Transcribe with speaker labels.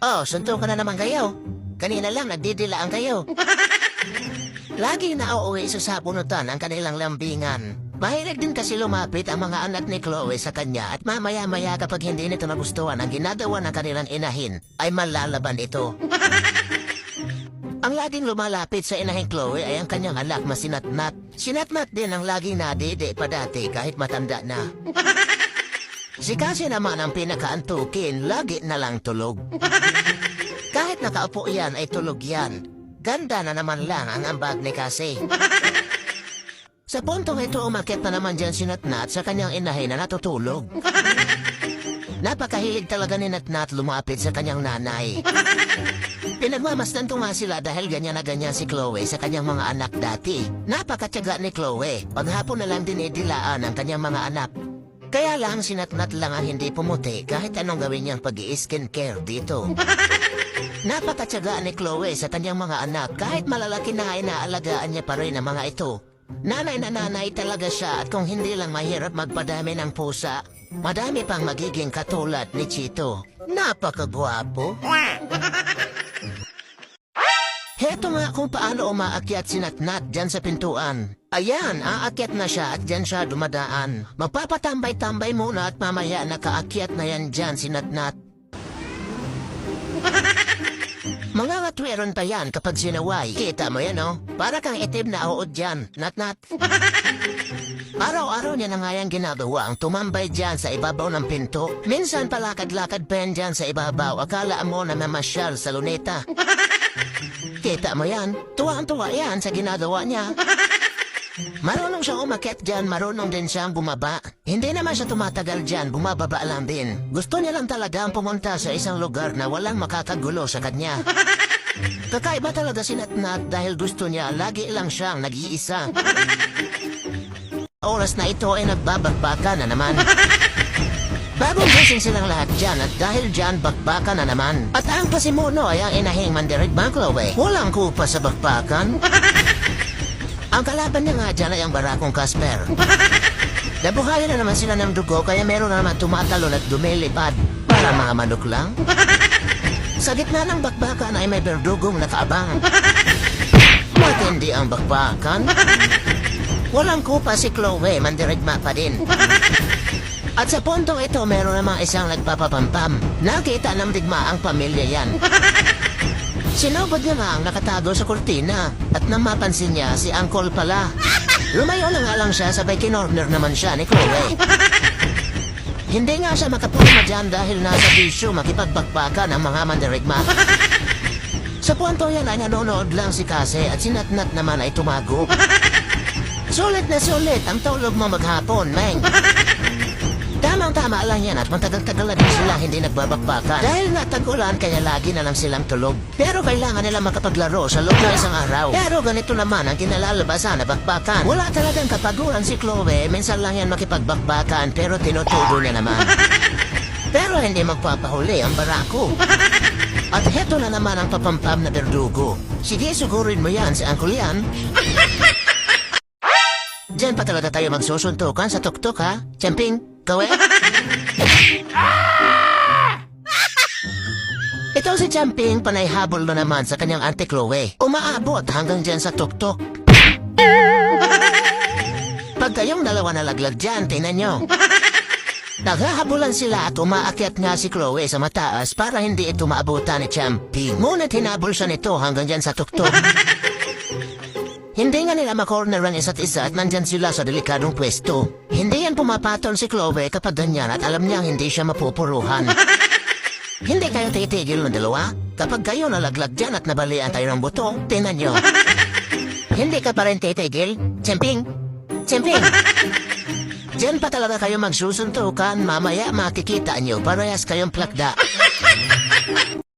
Speaker 1: Oh, suntukan na naman kayo. Kanina lang nagdidilaan kayo. Lagi na uuwi sa sabunutan ang kanilang lambingan. Mahilig din kasi lumapit ang mga anak ni Chloe sa kanya at mamaya-maya kapag hindi nito nagustuhan ang ginagawa ng kanilang inahin, ay malalaban ito. Ang laging lumalapit sa inahing Chloe ay ang kanyang anak na si Natnat. Si Natnat din ang laging nadede pa dati kahit matanda na. Si Cassie naman ang pinakaantukin, lagi na lang tulog. Kahit nakaupo yan ay tulog yan. Ganda na naman lang ang ambag ni Cassie. Sa puntong ito umakyat na naman dyan si Natnat sa kanyang inahin na natutulog. Napakahilig talaga ni Natnat lumapit sa kanyang nanay. Pinagmamasdan ko nga sila dahil ganyan na ganyan si Chloe sa kanyang mga anak dati. Napakatyaga ni Chloe. Paghapon na lang dinidilaan ang kanyang mga anak. Kaya lang si Natnat lang ang hindi pumuti kahit anong gawin niyang pag-i-skincare dito. Napakatyaga ni Chloe sa kanyang mga anak kahit malalaki na ay naalagaan niya pa rin ang mga ito. Nanay na nanay talaga siya at kung hindi lang mahirap magpadami ng pusa, madami pang magiging katulad ni Chito. Napakagwapo. Heto nga kung paano umaakyat si Natnat dyan sa pintuan. Ayan, aakyat na siya at dyan siya dumadaan. Magpapatambay-tambay muna at mamaya nakaakyat na yan dyan si Natnat. Mga katwiron pa yan kapag sinaway. Kita mo yan, oh? Para kang itim na uod dyan, Natnat. Araw-araw niya na nga yan ginagawa ang tumambay dyan sa ibabaw ng pinto. Minsan palakad-lakad pa yan dyan sa ibabaw. Akala mo na mamasyal sa luneta. Kita mo yan? Tuwang-tuwa yan sa ginagawa niya. Marunong siyang umakyat dyan, marunong din siyang bumaba. Hindi naman siya tumatagal dyan, bumababa lang din. Gusto niya lang talaga ang pumunta sa isang lugar na walang makakagulo sa kanya. Kakaiba talaga si Natnat dahil gusto niya lagi lang siyang nag-iisa. Oras na ito ay nagbabagbakan na naman. Bagong gising silang lahat dyan at dahil dyan bakbakan na naman. At ang pasimuno ay ang inahing mandirigmang Chloe. Walang kupa sa bakbakan. Ang kalaban niya nga dyan ay ang barakong Casper. Nabuhayan na naman sila ng dugo kaya meron na naman tumatalon at dumilipad. Para mga manok lang. Sa gitna ng bakbakan ay may berdugong nakaabang. Matindi ang bakbakan. Walang kupa si Chloe, mandirigma pa din. At sa puntong ito meron namang isang nagpapapampam. Nakita ng digma ang pamilya yan. Sinubod niya nga ang nakatago sa kurtina at nang mapansin niya si Uncle pala. Lumayo na nga lang siya sabay kinorner naman siya ni Chloe. Hindi nga siya makapulma dyan dahil nasa bisyo makipagbakbakan ang mga mandirigma. Sa punto yan ay nanonood lang si Cassie at si Natnat naman ay tumago. Sulit na sulit ang tulog mo maghapon, Meng. Tamang-tama lang yan at matagal-tagal na din sila hindi nagbabakbakan. Dahil nga tag-ulan kaya lagi na lang silang tulog. Pero kailangan nila makapaglaro sa loob ng isang araw. Pero ganito naman ang kinalalabasan na bakbakan. Wala talagang kapaguran si Chloe. Minsan lang yan makipagbakbakan pero tinutudo niya naman. Pero hindi magpapahuli ang barako. At heto na naman ang papampam na berdugo. Sige, sugurin mo yan si Uncle yan. Diyan pa talaga tayo magsusuntukan sa tuktok, ha? Champing, kawe? Ito si Champing, panay habol na naman sa kanyang Auntie Chloe. Umaabot hanggang dyan sa tuktok. Pag kayong dalawa nalaglag dyan, tingnan nyo. Naghahabulan sila at umaakyat nga si Chloe sa mataas para hindi ito maabutan ni Champing. Ngunit hinabol siya nito hanggang dyan sa tuktok. Hindi nga nila makorner ang isa't isa at nandyan sila sa delikadong pwesto. Hindi yan pumapatol si Chloe kapag ganyan at alam niyang hindi siya mapupuruhan. Hindi kayo titigil ng dalawa? Kapag kayo nalaglag dyan at nabalian tayo ng buto, tingnan nyo. Hindi ka pa rin titigil? Champing? Champing? Diyan pa talaga kayo magsusuntukan, mamaya makikita nyo, parehas kayong plakda.